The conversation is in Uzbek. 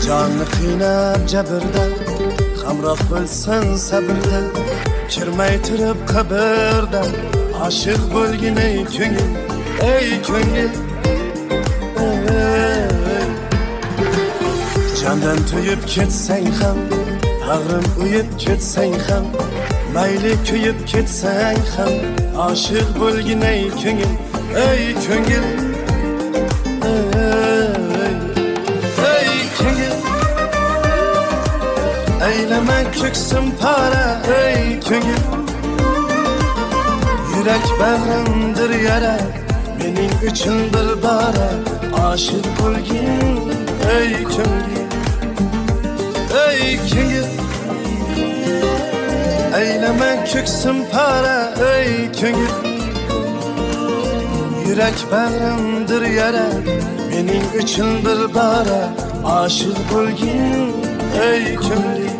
Canni qiynab jabirda, hamroh bo'lsin sabrda, kirmay turib qabrda, oshiq bo'lgin ey ko'ngil, ey ko'ngil. Candan to'yib ketsang ham, bag'rim uyib ketsang ham, mayli kuyib ketsang ham, oshiq bo'lgin ey ko'ngil, ey ko'ngil. Eyleme köksüm para ey ko'ngil. Yürek bağrımdır yara, mening uchun bir bara, aşık bo'lgin ey ko'ngil, ey ko'ngil. Eyleme köksüm para ey ko'ngil. Yürek bağrımdır yara, mening uchun bir bara, aşık bo'lgin ey ko'ngil.